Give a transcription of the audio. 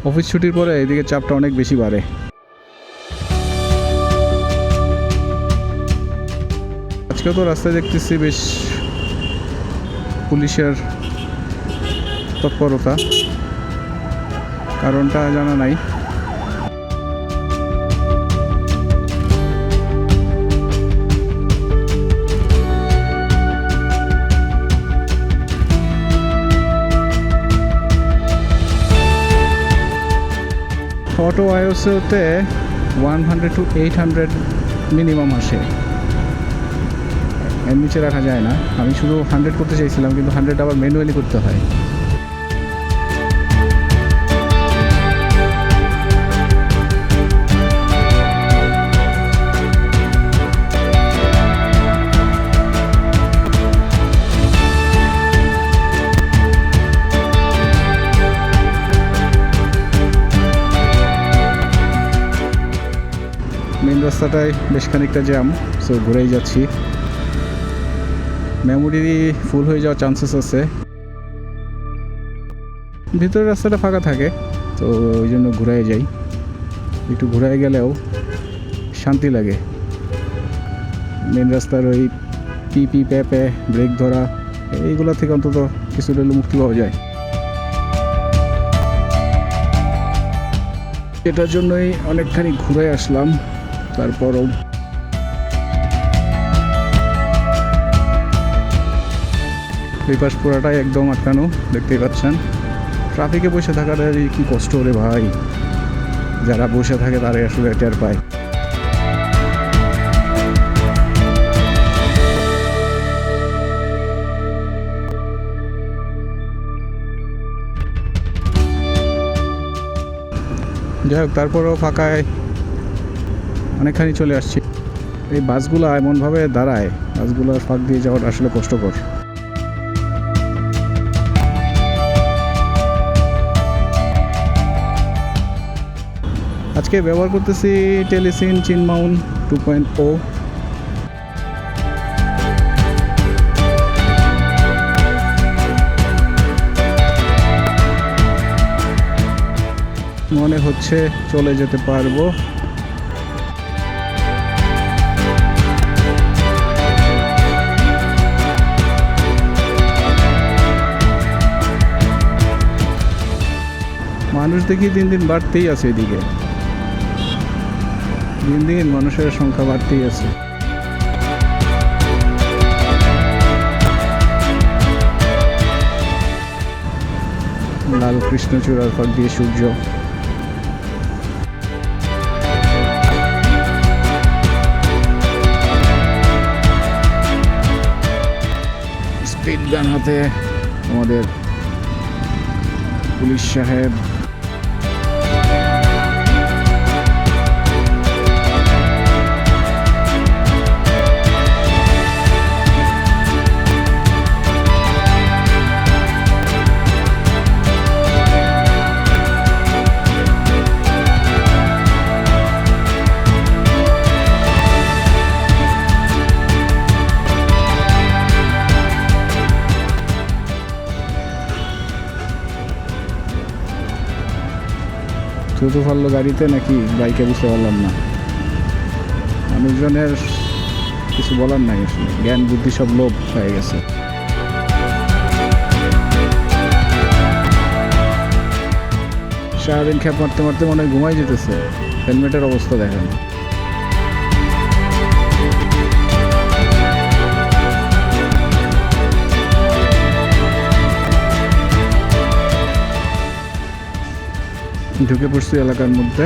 Office ছুটির পরে এদিকে চাপটা অনেক বেশি বাড়ে। আজকেও তো রাস্তায় দেখতেছি বেশ পুলিশের তৎপরতা, কারণটা জানা নাই। অটো আইওসিওতে 100 to 800 মিনিমাম আসে, এর নিচে রাখা যায় না। আমি শুধু 100 করতে চাইছিলাম, কিন্তু 100 আবার ম্যানুয়ালি করতে হয়। মেন রাস্তাটায় বেশ খানিকটা জ্যাম, সো ঘুরেই যাচ্ছি। মেমোরি ফুল হয়ে যাওয়ার চান্সেস আছে। ভিতরের রাস্তাটা ফাঁকা থাকে, তো ওই জন্য ঘুরাই যাই। একটু ঘুরাই গেলেও শান্তি লাগে। মেন রাস্তার ওই পি প্যাপে ব্রেক ধরা এইগুলো থেকে অন্তত কিছুটা মুক্তি পাওয়া যায়। এটার জন্যই অনেকখানি ঘুরে আসলাম। তারপরও এই পাশ পুরাটাই একদম আটকানো, দেখতেই পাচ্ছেন। ট্রাফিকে বসে থাকাটা কি কষ্ট রে ভাই, যারা বসে থাকে তারাই আসলে টের পায়। যাই হোক, তারপরেও ফাঁকায় অনেকখানি চলে আসছি। এই বাসগুলো এমনভাবে দাঁড়ায়, বাসগুলোর ফাঁক দিয়ে যাওয়াটা আসলে কষ্টকর। আজকে ব্যবহার করতেছি টেলিসিন চিনমাউন 2.0। মনে হচ্ছে চলে যেতে পারবো। মানুষ দেখি দিন দিন বাড়তেই আছে, এদিকে দিন দিন মানুষের সংখ্যা বাড়তেই আছে। লাল কৃষ্ণচূড়ার ফাঁক দিয়ে সূর্য। স্পিড গান হাতে আমাদের পুলিশ সাহেব। থুতু ফাললো গাড়িতে নাকি বাইকে, বুঝতে পারলাম না। মানুষজনের কিছু বলার নাই, আসলে জ্ঞান বুদ্ধি সব লোপ হয়ে গেছে। সারাদিন খ্যাপ মারতে মারতে মনে হয় ঘুমাই যেতেছে। হেলমেটের অবস্থা দেখেন। ঢুকে পড়ছি এলাকার মধ্যে।